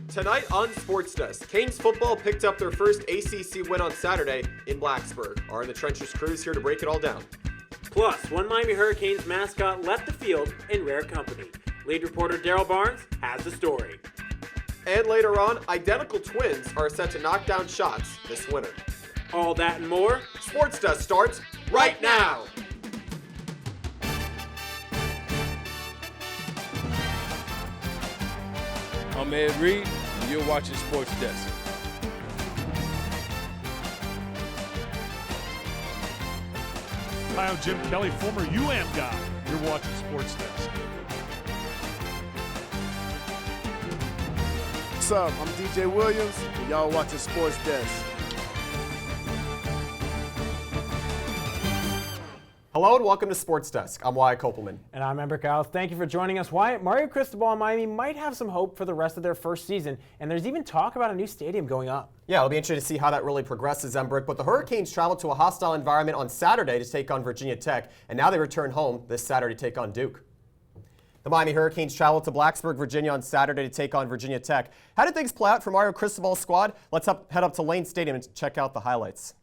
Tonight on SportsDesk, Canes football picked up their first ACC win on Saturday in Blacksburg. Our In the Trenches crew is here to break it all down. Plus, one Miami Hurricanes mascot left the field in rare company. Lead reporter Derryl Barnes has the story. And later on, identical twins are set to knock down shots this winter. All that and more. SportsDesk starts right now. I'm Ed Reed, and you're watching SportsDesk. Hi, I'm Jim Kelly, former UAM guy. You're watching SportsDesk. What's up? I'm DJ Williams, and y'all watching SportsDesk. Hello and welcome to SportsDesk. I'm Wyatt Kopelman. And I'm Ember Kyle. Thank you for joining us. Wyatt, Mario Cristobal and Miami might have some hope for the rest of their first season, and there's even talk about a new stadium going up. Yeah, it'll be interesting to see how that really progresses, Embrick. But the Hurricanes traveled to a hostile environment on Saturday to take on Virginia Tech, and now they return home this Saturday to take on Duke. The Miami Hurricanes traveled to Blacksburg, Virginia on Saturday to take on Virginia Tech. How did things play out for Mario Cristobal's squad? Let's head up to Lane Stadium and check out the highlights.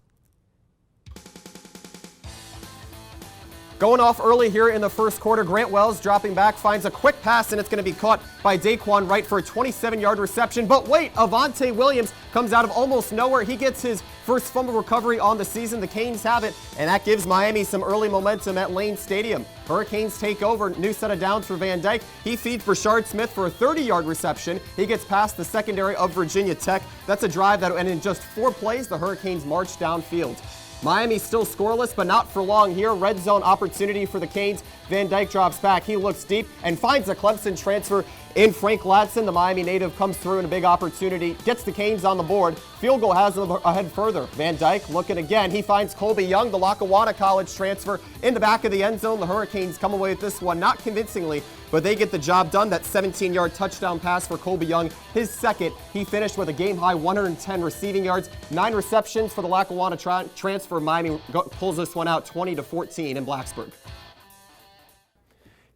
Going off early here in the first quarter, Grant Wells dropping back, finds a quick pass, and it's going to be caught by Daquan Wright for a 27-yard reception. But wait, Avante Williams comes out of almost nowhere. He gets his first fumble recovery on the season. The Canes have it, and that gives Miami some early momentum at Lane Stadium. Hurricanes take over, new set of downs for Van Dyke. He feeds Brashard Smith for a 30-yard reception. He gets past the secondary of Virginia Tech. That's a drive and in just 4 plays, the Hurricanes march downfield. Miami still scoreless, but not for long here. Red zone opportunity for the Canes. Van Dyke drops back. He looks deep and finds a Clemson transfer in Frank Ladson. The Miami native comes through in a big opportunity, gets the Canes on the board. Field goal has them ahead further. Van Dyke looking again. He finds Colbie Young, the Lackawanna College transfer, in the back of the end zone. The Hurricanes come away with this one, not convincingly, but they get the job done. That 17-yard touchdown pass for Colbie Young, his second. He finished with a game-high 110 receiving yards, 9 receptions for the Lackawanna transfer. Miami pulls this one out 20-14 in Blacksburg.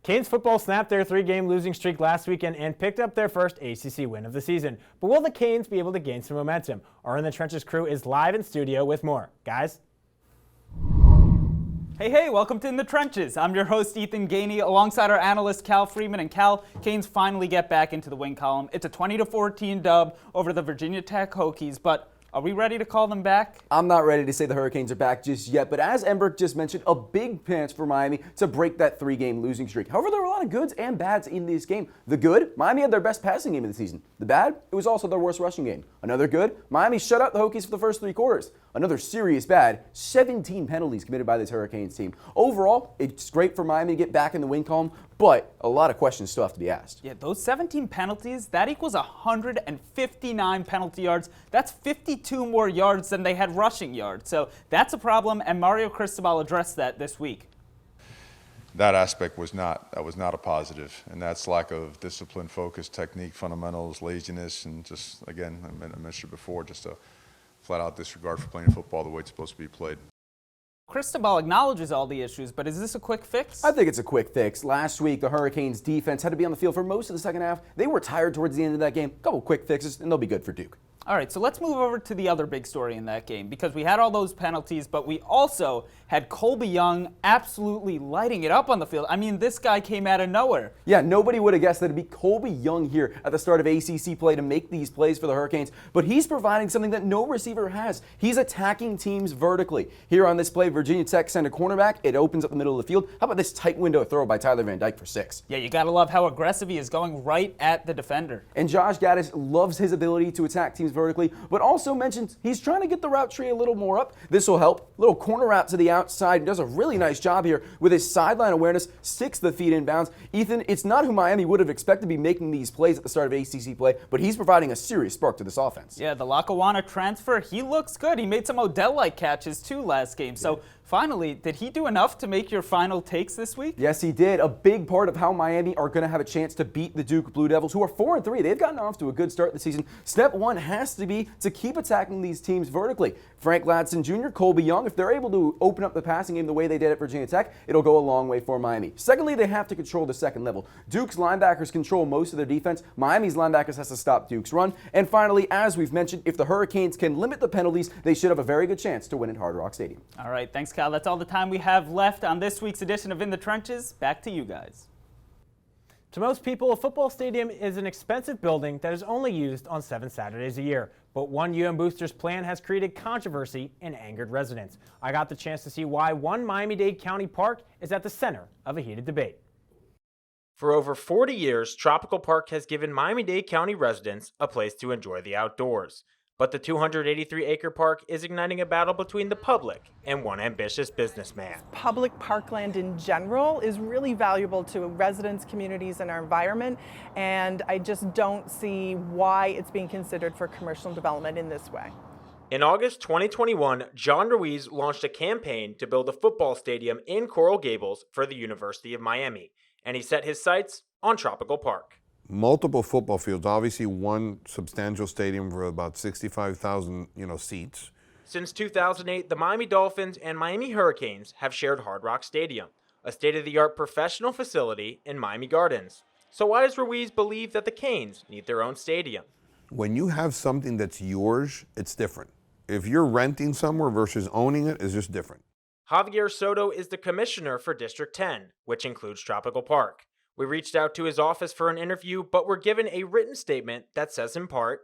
Canes football snapped their 3-game losing streak last weekend and picked up their first ACC win of the season. But will the Canes be able to gain some momentum? Our In the Trenches crew is live in studio with more. Guys? Hey, welcome to In the Trenches. I'm your host, Ethan Gany, alongside our analyst, Cal Friedman. And Cal, Canes finally get back into the win column. It's a 20-14 dub over the Virginia Tech Hokies, but are we ready to call them back? I'm not ready to say the Hurricanes are back just yet, but as Ember just mentioned, a big chance for Miami to break that 3-game losing streak. However, there were a lot of goods and bads in this game. The good, Miami had their best passing game of the season. The bad, it was also their worst rushing game. Another good, Miami shut out the Hokies for the first 3 quarters. Another serious bad, 17 penalties committed by this Hurricanes team. Overall, it's great for Miami to get back in the win column, but a lot of questions still have to be asked. Yeah, those 17 penalties, that equals 159 penalty yards. That's 52 more yards than they had rushing yards. So that's a problem, and Mario Cristobal addressed that this week. That aspect was not a positive, and that's lack of discipline, focus, technique, fundamentals, laziness, and just, again, I mentioned before, just a flat-out disregard for playing football the way it's supposed to be played. Cristobal acknowledges all the issues, but is this a quick fix? I think it's a quick fix. Last week, the Hurricanes defense had to be on the field for most of the second half. They were tired towards the end of that game. A couple quick fixes, and they'll be good for Duke. All right, so let's move over to the other big story in that game, because we had all those penalties, but we also had Colbie Young absolutely lighting it up on the field. I mean, this guy came out of nowhere. Yeah, nobody would have guessed that it'd be Colbie Young here at the start of ACC play to make these plays for the Hurricanes, but he's providing something that no receiver has. He's attacking teams vertically. Here on this play, Virginia Tech sent a cornerback. It opens up the middle of the field. How about this tight window throw by Tyler Van Dyke for 6? Yeah, you got to love how aggressive he is, going right at the defender. And Josh Gaddis loves his ability to attack teams vertically, but also mentions he's trying to get the route tree a little more up. This will help. Little corner route to the outside. He does a really nice job here with his sideline awareness, 6 the feet inbounds. Ethan, it's not who Miami would have expected to be making these plays at the start of ACC play, but he's providing a serious spark to this offense. Yeah, the Lackawanna transfer, he looks good. He made some Odell-like catches too last game. So Finally, did he do enough to make your final takes this week? Yes, he did. A big part of how Miami are going to have a chance to beat the Duke Blue Devils, who are 4-3. They've gotten off to a good start this season. Step one has to be to keep attacking these teams vertically. Frank Ladson Jr., Colbie Young, if they're able to open up the passing game the way they did at Virginia Tech, it'll go a long way for Miami. Secondly, they have to control the second level. Duke's linebackers control most of their defense. Miami's linebackers has to stop Duke's run. And finally, as we've mentioned, if the Hurricanes can limit the penalties, they should have a very good chance to win at Hard Rock Stadium. All right, thanks, Cal. That's all the time we have left on this week's edition of In the Trenches. Back to you guys. To most people, a football stadium is an expensive building that is only used on 7 Saturdays a year. But one UM Boosters plan has created controversy and angered residents. I got the chance to see why one Miami-Dade County park is at the center of a heated debate. For over 40 years, Tropical Park has given Miami-Dade County residents a place to enjoy the outdoors. But the 283-acre park is igniting a battle between the public and one ambitious businessman. Public parkland in general is really valuable to residents, communities, and our environment, and I just don't see why it's being considered for commercial development in this way. In August 2021, John Ruiz launched a campaign to build a football stadium in Coral Gables for the University of Miami, and he set his sights on Tropical Park. Multiple football fields, obviously one substantial stadium for about 65,000, seats. Since 2008, the Miami Dolphins and Miami Hurricanes have shared Hard Rock Stadium, a state-of-the-art professional facility in Miami Gardens. So why does Ruiz believe that the Canes need their own stadium? When you have something that's yours, it's different. If you're renting somewhere versus owning it, it's just different. Javier Soto is the commissioner for District 10, which includes Tropical Park. We reached out to his office for an interview, but were given a written statement that says in part,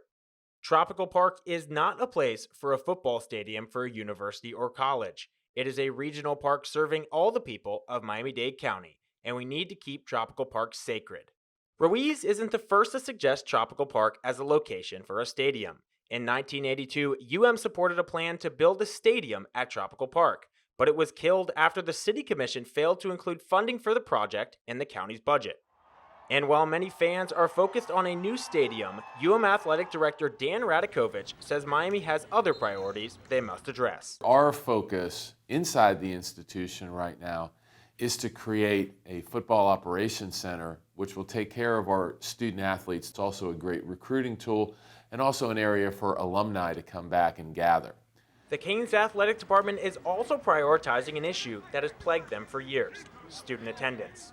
Tropical Park is not a place for a football stadium for a university or college. It is a regional park serving all the people of Miami-Dade County, and we need to keep Tropical Park sacred. Ruiz isn't the first to suggest Tropical Park as a location for a stadium. In 1982, UM supported a plan to build a stadium at Tropical Park, but it was killed after the City Commission failed to include funding for the project in the county's budget. And while many fans are focused on a new stadium, UM Athletic Director Dan Radakovich says Miami has other priorities they must address. Our focus inside the institution right now is to create a football operations center which will take care of our student athletes. It's also a great recruiting tool and also an area for alumni to come back and gather. The Canes Athletic Department is also prioritizing an issue that has plagued them for years: student attendance.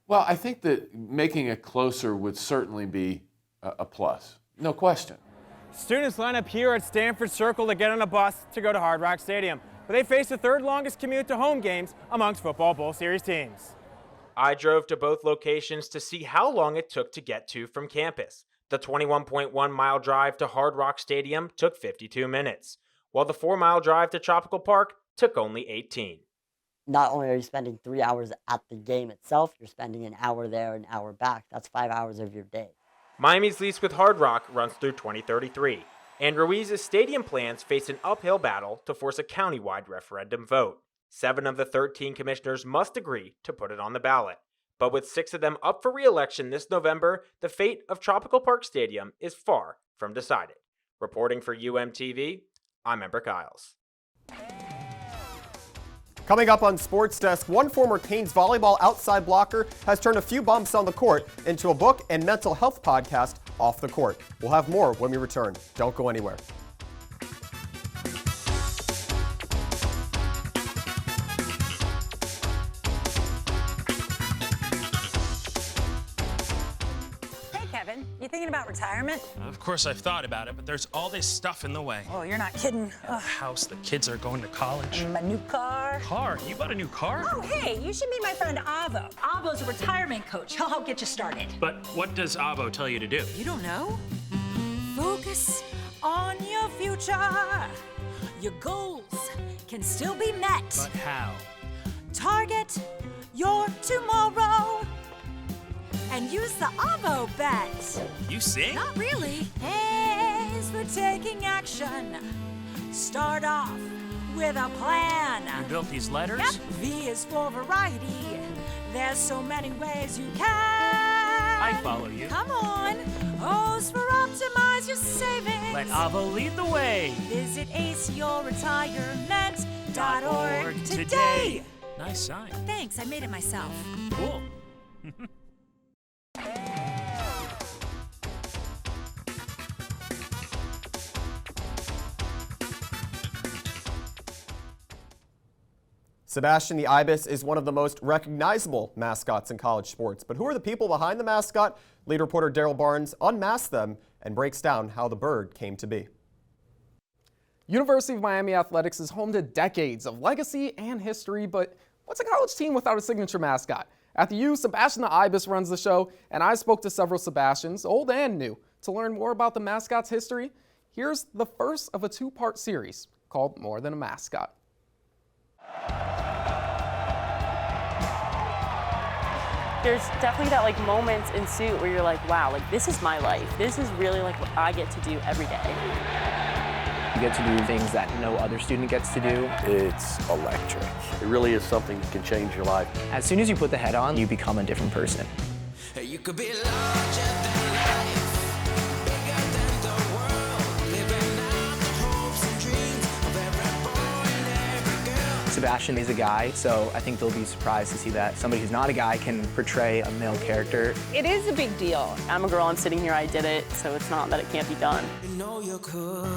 Well, I think that making it closer would certainly be a plus, no question. Students line up here at Stanford Circle to get on a bus to go to Hard Rock Stadium, but they face the third longest commute to home games amongst football Bowl Series teams. I drove to both locations to see how long it took to get to from campus. The 21.1-mile drive to Hard Rock Stadium took 52 minutes. While the 4-mile drive to Tropical Park took only 18. Not only are you spending 3 hours at the game itself, you're spending an hour there, an hour back. That's 5 hours of your day. Miami's lease with Hard Rock runs through 2033, and Ruiz's stadium plans face an uphill battle to force a countywide referendum vote. 7 of the 13 commissioners must agree to put it on the ballot. But with 6 of them up for re-election this November, the fate of Tropical Park Stadium is far from decided. Reporting for UMTV, I'm Ember Kiles. Coming up on Sports Desk, one former Canes volleyball outside blocker has turned a few bumps on the court into a book and mental health podcast, Off the Court. We'll have more when we return. Don't go anywhere. You thinking about retirement? Of course I've thought about it, but there's all this stuff in the way. Oh, you're not kidding. The house, the kids are going to college. My new car. Car? You bought a new car? Oh, hey, you should meet my friend Avo. Avo's a retirement coach. He'll help get you started. But what does Avo tell you to do? You don't know? Focus on your future. Your goals can still be met. But how? Target your tomorrow. And use the Avo bet. You sing? Not really. A is for taking action. Start off with a plan. You built these letters? Yep. V is for variety. There's so many ways you can. I follow you. Come on. O's for optimize your savings. Let Avo lead the way. Visit ACE Your Retirement. Canes.org today. Nice sign. Thanks, I made it myself. Cool. Sebastian the Ibis is one of the most recognizable mascots in college sports. But who are the people behind the mascot? Lead reporter Derryl Barnes unmasks them and breaks down how the bird came to be. University of Miami Athletics is home to decades of legacy and history, but what's a college team without a signature mascot? At the U, Sebastian the Ibis runs the show, and I spoke to several Sebastians, old and new, to learn more about the mascot's history. Here's the first of a two-part series called More Than a Mascot. There's definitely that moments in suit where you're like, wow, this is my life. This is really what I get to do every day. You get to do things that no other student gets to do. It's electric. It really is something that can change your life. As soon as you put the head on, you become a different person. You could be larger than life, bigger than the world, living out the hopes and dreams of every boy and every girl. Sebastian is a guy, so I think they'll be surprised to see that somebody who's not a guy can portray a male character. It is a big deal. I'm a girl, I'm sitting here, I did it, so it's not that it can't be done. You know you could.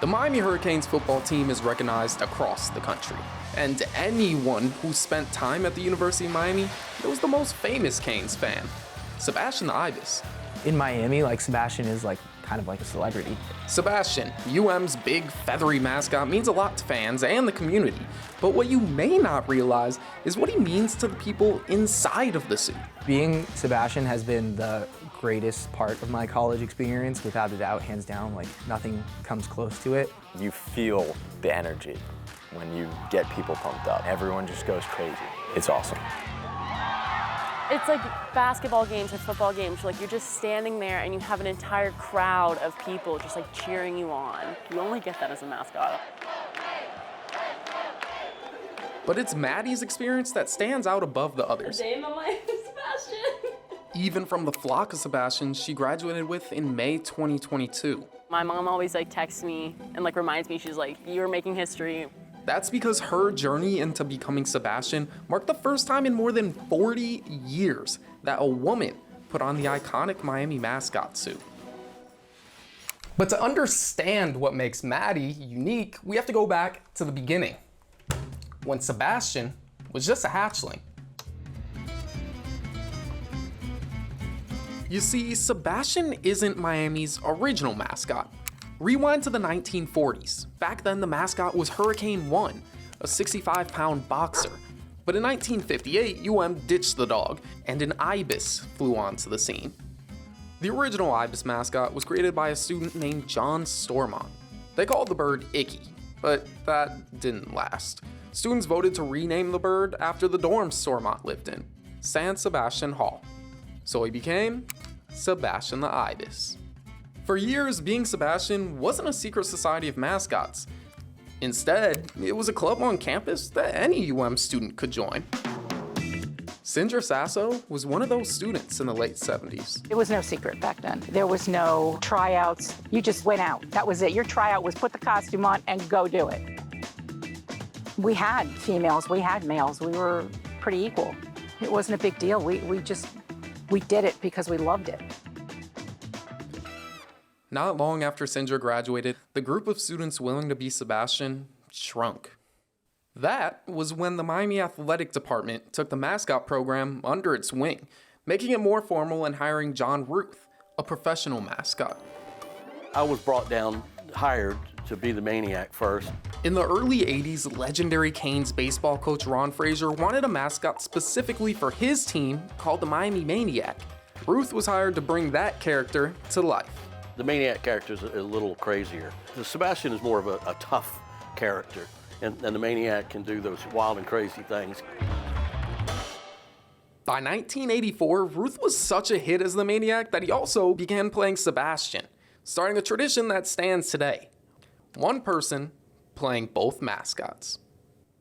The Miami Hurricanes football team is recognized across the country, and anyone who spent time at the University of Miami knows the most famous Canes fan, Sebastian the Ibis. In Miami, Sebastian is kind of like a celebrity. Sebastian, UM's big feathery mascot, means a lot to fans and the community, but what you may not realize is what he means to the people inside of the suit. Being Sebastian has been the greatest part of my college experience, without a doubt, hands down. Nothing comes close to it. You feel the energy when you get people pumped up. Everyone just goes crazy. It's awesome. It's like basketball games or football games. You're just standing there and you have an entire crowd of people just cheering you on. You only get that as a mascot. But it's Maddie's experience that stands out above the others. A day in the life of Sebastian. Even from the flock of Sebastians she graduated with in May 2022. My mom always texts me and reminds me, she's like, you're making history. That's because her journey into becoming Sebastian marked the first time in more than 40 years that a woman put on the iconic Miami mascot suit. But to understand what makes Maddie unique, we have to go back to the beginning, when Sebastian was just a hatchling. You see, Sebastian isn't Miami's original mascot. Rewind to the 1940s. Back then, the mascot was Hurricane 1, a 65-pound boxer. But in 1958, UM ditched the dog, and an ibis flew onto the scene. The original ibis mascot was created by a student named John Stormont. They called the bird Icky, but that didn't last. Students voted to rename the bird after the dorm Stormont lived in, San Sebastian Hall. So he became Sebastian the Ibis. For years, being Sebastian wasn't a secret society of mascots. Instead, it was a club on campus that any UM student could join. Sindra Sasso was one of those students in the late 70s. It was no secret back then. There was no tryouts. You just went out. That was it. Your tryout was put the costume on and go do it. We had females, we had males. We were pretty equal. It wasn't a big deal. We did it because we loved it. Not long after Sindra graduated, the group of students willing to be Sebastian shrunk. That was when the Miami Athletic Department took the mascot program under its wing, making it more formal and hiring John Ruth, a professional mascot. I was brought down, hired to be the maniac first. In the early 80s, legendary Canes baseball coach Ron Frazier wanted a mascot specifically for his team called the Miami Maniac. Ruth was hired to bring that character to life. The Maniac character is a little crazier. The Sebastian is more of a tough character, and the Maniac can do those wild and crazy things. By 1984, Ruth was such a hit as the Maniac that he also began playing Sebastian, starting a tradition that stands today. One person playing both mascots.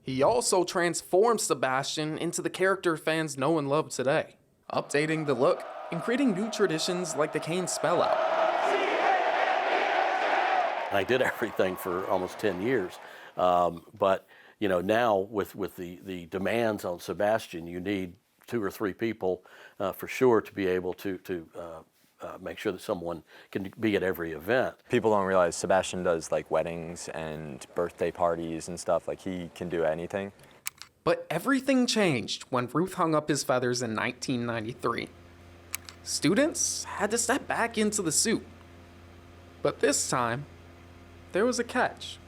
He also transformed Sebastian into the character fans know and love today, updating the look and creating new traditions like the Canes spell out. I did everything for almost 10 years. But, you know, now with the demands on Sebastian, you need 2 or 3 people for sure to be able to make sure that someone can be at every event. People don't realize Sebastian does like weddings and birthday parties and stuff. Like he can do anything. But everything changed when Ruth hung up his feathers in 1993. Students had to step back into the suit. But this time, there was a catch.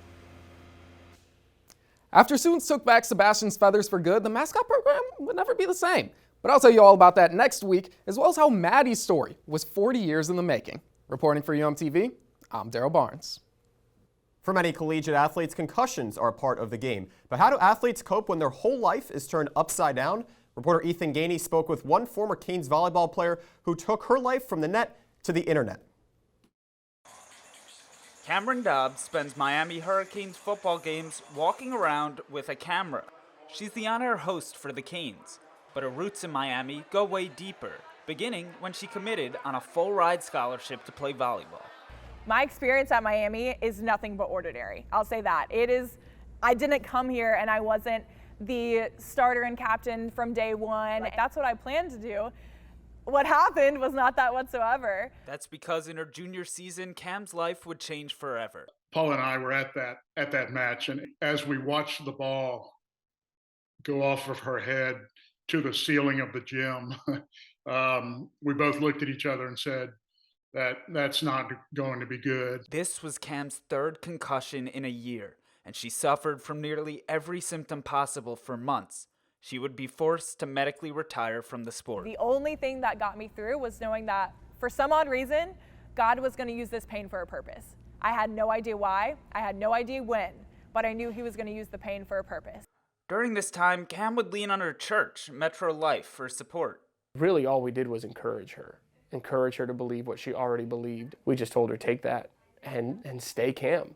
After students took back Sebastian's feathers for good, the mascot program would never be the same. But I'll tell you all about that next week, as well as how Maddie's story was 40 years in the making. Reporting for UMTV, I'm Derryl Barnes. For many collegiate athletes, concussions are a part of the game. But how do athletes cope when their whole life is turned upside down? Reporter Ethan Gany spoke with one former Canes volleyball player who took her life from the net to the internet. Cameron Dobbs spends Miami Hurricanes football games walking around with a camera. She's the on-air host for the Canes, but her roots in Miami go way deeper, beginning when she committed on a full-ride scholarship to play volleyball. My experience at Miami is nothing but ordinary. I'll say that. I didn't come here and I wasn't the starter and captain from day one. That's what I planned to do. What happened was not that whatsoever. That's because in her junior season, Cam's life would change forever. Paul and I were at that match, and as we watched the ball go off of her head to the ceiling of the gym, we both looked at each other and said, that's not going to be good. This was Cam's 3rd concussion in a year, and she suffered from nearly every symptom possible for months. She would be forced to medically retire from the sport. The only thing that got me through was knowing that for some odd reason, God was going to use this pain for a purpose. I had no idea why, I had no idea when, but I knew he was going to use the pain for a purpose. During this time, Cam would lean on her church, Metro Life, for support. Really all we did was encourage her to believe what she already believed. We just told her, take that and stay Cam.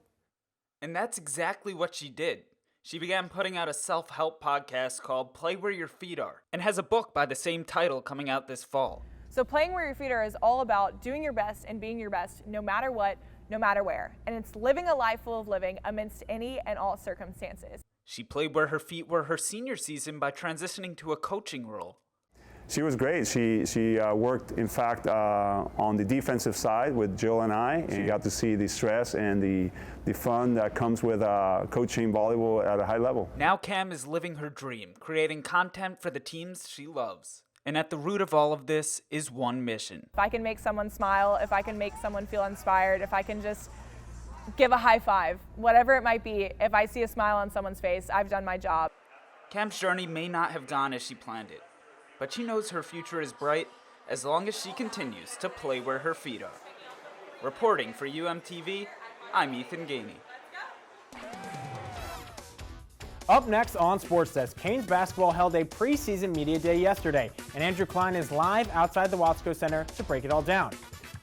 And that's exactly what she did. She began putting out a self-help podcast called Play Where Your Feet Are, and has a book by the same title coming out this fall. So Playing Where Your Feet Are is all about doing your best and being your best no matter what, no matter where. And it's living a life full of living amidst any and all circumstances. She played where her feet were her senior season by transitioning to a coaching role. She was great. She worked, in fact, on the defensive side with Jill and I. She got to see the stress and the fun that comes with coaching volleyball at a high level. Now Cam is living her dream, creating content for the teams she loves. And at the root of all of this is one mission. If I can make someone smile, if I can make someone feel inspired, if I can just give a high five, whatever it might be, if I see a smile on someone's face, I've done my job. Cam's journey may not have gone as she planned it, but she knows her future is bright as long as she continues to play where her feet are. Reporting for UMTV, I'm Ethan Gany. Up next on SportsDesk, Canes basketball held a preseason media day yesterday, and Andrew Klein is live outside the Watsco Center to break it all down.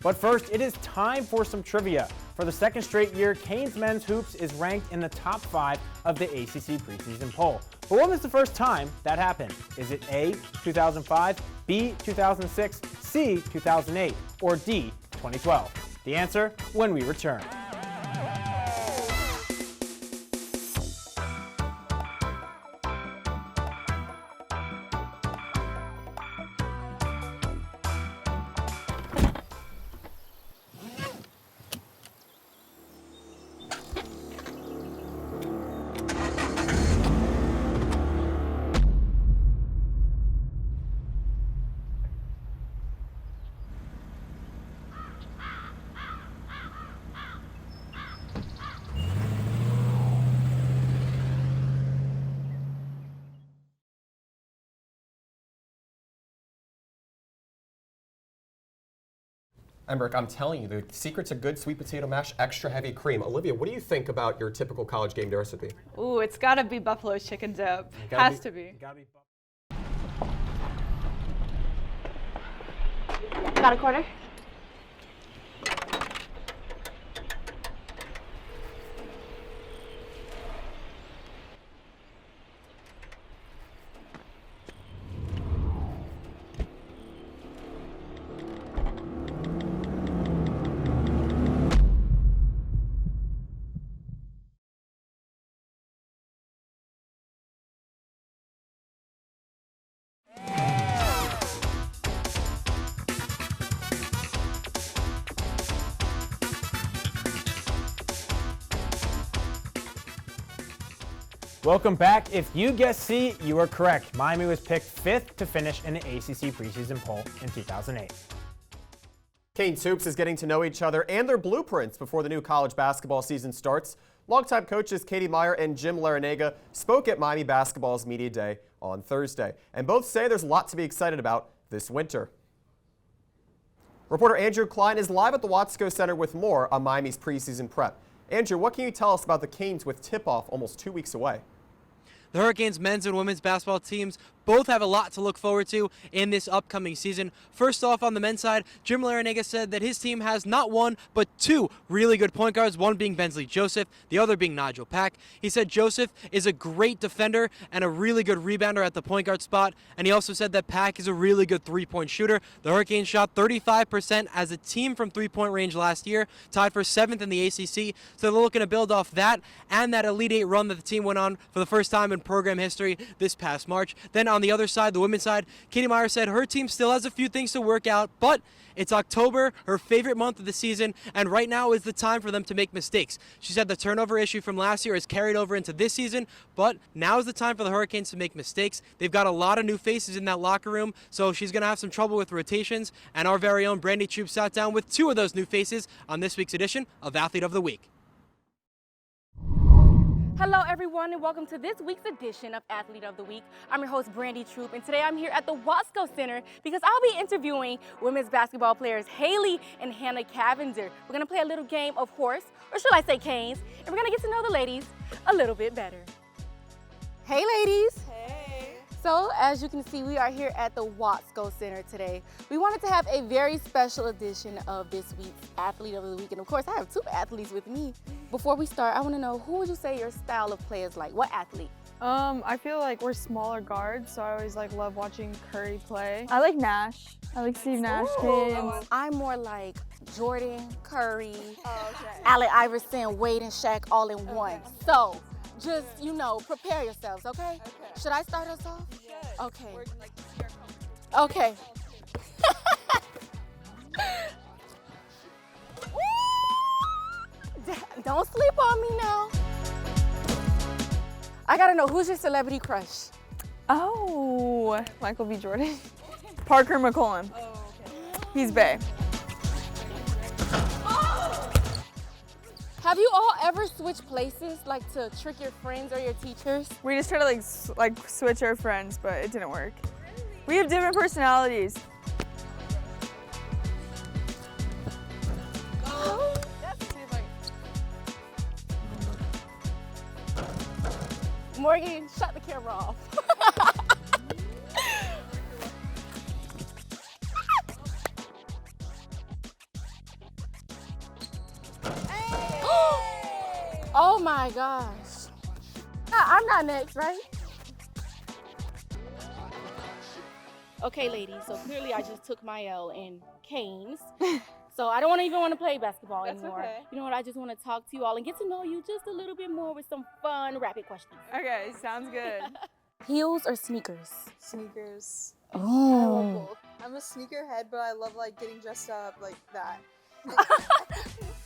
But first, it is time for some trivia. For the 2nd straight year, Canes men's hoops is ranked in the top 5 of the ACC preseason poll. But when was the first time that happened? Is it A, 2005, B, 2006, C, 2008, or D, 2012? The answer when we return. Emmerich, I'm telling you, the secret's a good sweet potato mash, extra heavy cream. Olivia, what do you think about your typical college game day recipe? Ooh, it's gotta be buffalo chicken dip. Has to be. Got a quarter? Welcome back. If you guessed C, you were correct. Miami was picked 5th to finish in the ACC preseason poll in 2008. Canes Hoops is getting to know each other and their blueprints before the new college basketball season starts. Longtime coaches Katie Meyer and Jim Larinaga spoke at Miami Basketball's Media Day on Thursday, and both say there's a lot to be excited about this winter. Reporter Andrew Klein is live at the Watsco Center with more on Miami's preseason prep. Andrew, what can you tell us about the Canes with tip-off almost 2 weeks away? The Hurricanes men's and women's basketball teams both have a lot to look forward to in this upcoming season. First off, on the men's side, Jim Larinaga said that his team has not one, but 2 really good point guards, one being Bensley Joseph, the other being Nigel Pack. He said Joseph is a great defender and a really good rebounder at the point guard spot, and he also said that Pack is a really good three-point shooter. The Hurricanes shot 35% as a team from three-point range last year, tied for 7th in the ACC, so they're looking to build off that and that Elite 8 run that the team went on for the first time in program history this past March. Then on the other side, the women's side, Katie Meyer said her team still has a few things to work out, but it's October, her favorite month of the season, and right now is the time for them to make mistakes. She said the turnover issue from last year is carried over into this season, but now is the time for the Hurricanes to make mistakes. They've got a lot of new faces in that locker room, so she's going to have some trouble with rotations, and our very own Brandi Troup sat down with 2 of those new faces on this week's edition of Athlete of the Week. Hello everyone and welcome to this week's edition of Athlete of the Week. I'm your host Brandi Troup, and today I'm here at the Watsco Center because I'll be interviewing women's basketball players Haley and Hanna Cavinder. We're going to play a little game of horse, or should I say canes, and we're going to get to know the ladies a little bit better. Hey ladies! Hey! So as you can see, we are here at the Watsco Center today. We wanted to have a very special edition of this week's Athlete of the Week, and of course I have 2 athletes with me. Before we start, I want to know, who would you say your style of play is like? What athlete? I feel like we're smaller guards, so I always love watching Curry play. I like Nash. I like Steve Nash games. I'm more like Jordan, Curry, Allen Iverson, Wade, and Shaq all in one. So just, prepare yourselves, okay? Should I start us off? Okay. Okay. Don't sleep on me now. I gotta know, who's your celebrity crush? Oh, Michael B. Jordan. Parker McCollum. Oh, okay. He's bae. Have you all ever switched places, like to trick your friends or your teachers? We just try to like switch our friends, but it didn't work. We have different personalities. Morgan, shut the camera off. Oh my gosh. I'm not next, right? Okay, ladies, so clearly I just took my L in Canes. So I don't even want to play basketball anymore. Okay. You know what? I just want to talk to you all and get to know you just a little bit more with some fun, rapid questions. Okay, sounds good. Heels or sneakers? Sneakers. Oh. I love both. I'm a sneakerhead, but I love getting dressed up like that.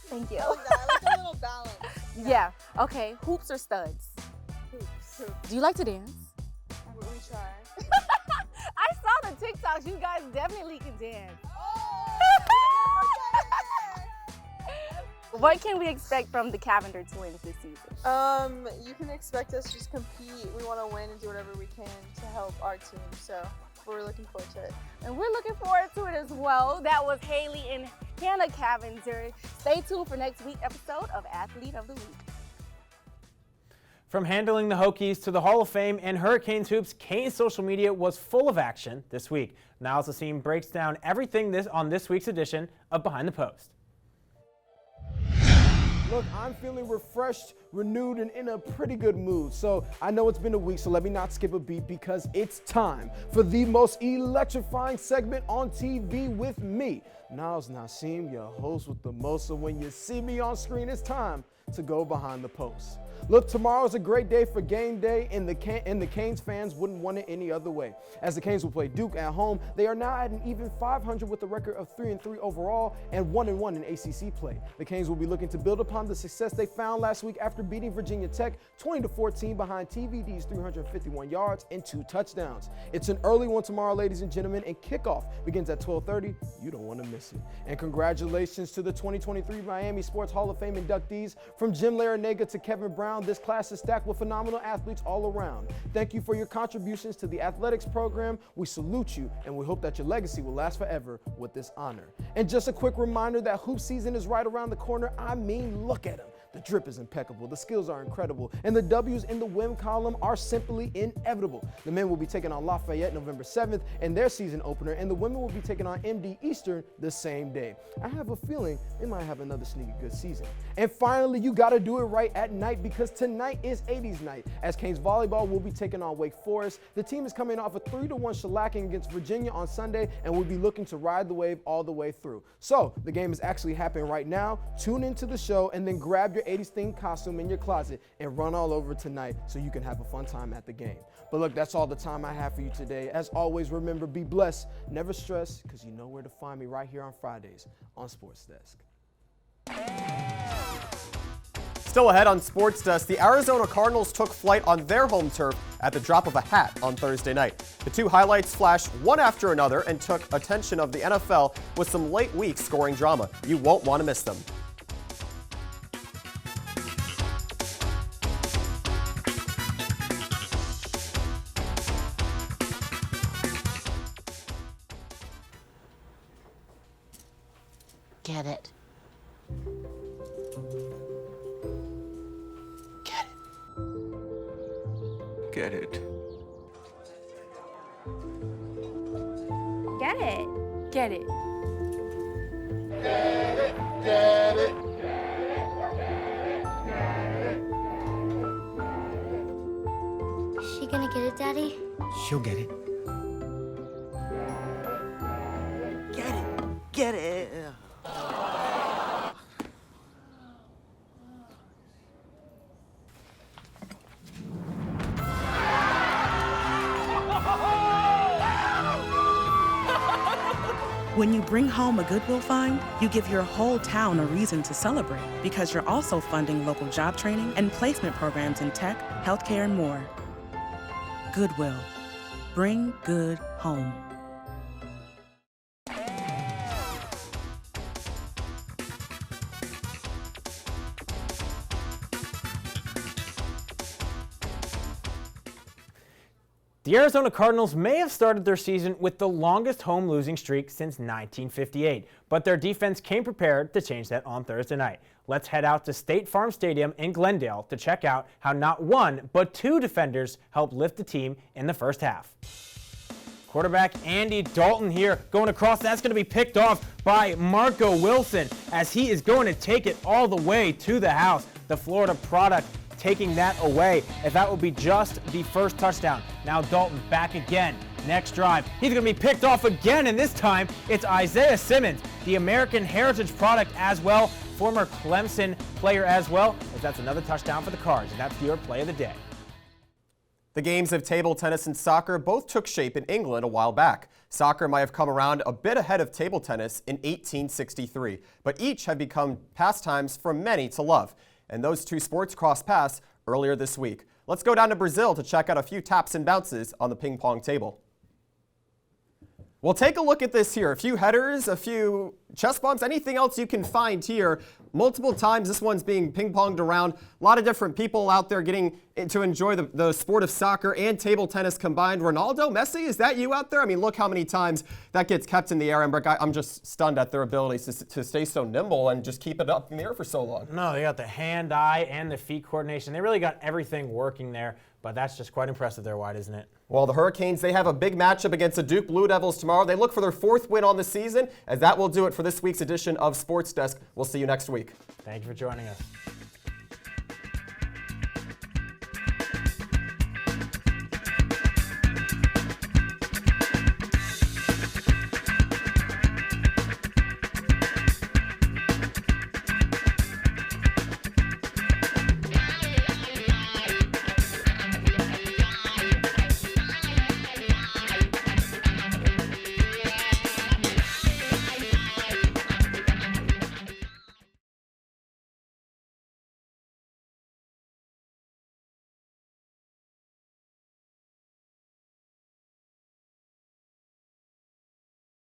Thank you. I like that. I like a little balance. Yeah. Okay. Hoops or studs? Hoops. Do you like to dance? We try. I saw the TikToks. You guys definitely can dance. What can we expect from the Cavinder twins this season? You can expect us to just compete. We want to win and do whatever we can to help our team. So we're looking forward to it. And we're looking forward to it as well. That was Haley and Hanna Cavinder. Stay tuned for next week's episode of Athlete of the Week. From handling the Hokies to the Hall of Fame and Hurricanes hoops, Canes social media was full of action this week. Niles Hassim breaks down everything on this week's edition of Behind the Post. Look, I'm feeling refreshed, renewed, and in a pretty good mood. So I know it's been a week, so let me not skip a beat because it's time for the most electrifying segment on TV with me, Niles Nassim, your host with the most. So when you see me on screen, it's time to go behind the post. Look, tomorrow is a great day for game day, and the Canes fans wouldn't want it any other way. As the Canes will play Duke at home, they are now at an even 500 with a record of 3-3 overall and 1-1 in ACC play. The Canes will be looking to build upon the success they found last week after beating Virginia Tech 20-14 behind TVD's 351 yards and 2 touchdowns. It's an early one tomorrow, ladies and gentlemen, and kickoff begins at 12:30. You don't want to miss it. And congratulations to the 2023 Miami Sports Hall of Fame inductees. From Jim Larrañaga to Kevin Brown, this class is stacked with phenomenal athletes all around. Thank you for your contributions to the athletics program. We salute you, and we hope that your legacy will last forever with this honor. And just a quick reminder that hoop season is right around the corner. I mean, look at them. The drip is impeccable, the skills are incredible, and the W's in the win column are simply inevitable. The men will be taking on Lafayette November 7th in their season opener, and the women will be taking on MD Eastern the same day. I have a feeling they might have another sneaky good season. And finally, you gotta do it right at night, because tonight is 80s night, as Canes volleyball will be taking on Wake Forest. The team is coming off a 3-1 shellacking against Virginia on Sunday, and will be looking to ride the wave all the way through. So the game is actually happening right now. Tune into the show and then grab your 80s themed costume in your closet and run all over tonight so you can have a fun time at the game. But look, that's all the time I have for you today. As always, remember, be blessed, never stress, because you know where to find me right here on Fridays on Sports Desk. Still ahead on Sports Desk, the Arizona Cardinals took flight on their home turf at the drop of a hat on Thursday night. The two highlights flashed one after another and took attention of the NFL with some late week scoring drama. You won't want to miss them. Get it. Get it. Get it. Get it. Get it. Get it. Is she gonna get it, Daddy? She'll get it. Get it. Get it. When you bring home a Goodwill find, you give your whole town a reason to celebrate, because you're also funding local job training and placement programs in tech, healthcare, and more. Goodwill. Bring good home. The Arizona Cardinals may have started their season with the longest home losing streak since 1958, but their defense came prepared to change that on Thursday night. Let's head out to State Farm Stadium in Glendale to check out how not one, but two defenders helped lift the team in the first half. Quarterback Andy Dalton here going across. That's going to be picked off by Marco Wilson as he is going to take it all the way to the house. The Florida product taking that away, if that will be just the first touchdown. Now Dalton back again. Next drive, he's going to be picked off again, and this time it's Isaiah Simmons, the American Heritage product as well, former Clemson player as well, as that's another touchdown for the Cards, and that's your play of the day. The games of table tennis and soccer both took shape in England a while back. Soccer might have come around a bit ahead of table tennis in 1863, but each have become pastimes for many to love. And those two sports crossed paths earlier this week. Let's go down to Brazil to check out a few taps and bounces on the ping pong table. Well, take a look at this here. A few headers, a few chest bumps, anything else you can find here. Multiple times this one's being ping-ponged around. A lot of different people out there getting to enjoy the sport of soccer and table tennis combined. Ronaldo, Messi, is that you out there? I mean, look how many times that gets kept in the air. And I'm just stunned at their ability to stay so nimble and just keep it up in the air for so long. No, they got the hand-eye and the feet coordination. They really got everything working there. But that's just quite impressive there, White, isn't it? Well, the Hurricanes, they have a big matchup against the Duke Blue Devils tomorrow. They look for their 4th win on the season, as that will do it for this week's edition of Sports Desk. We'll see you next week. Thank you for joining us.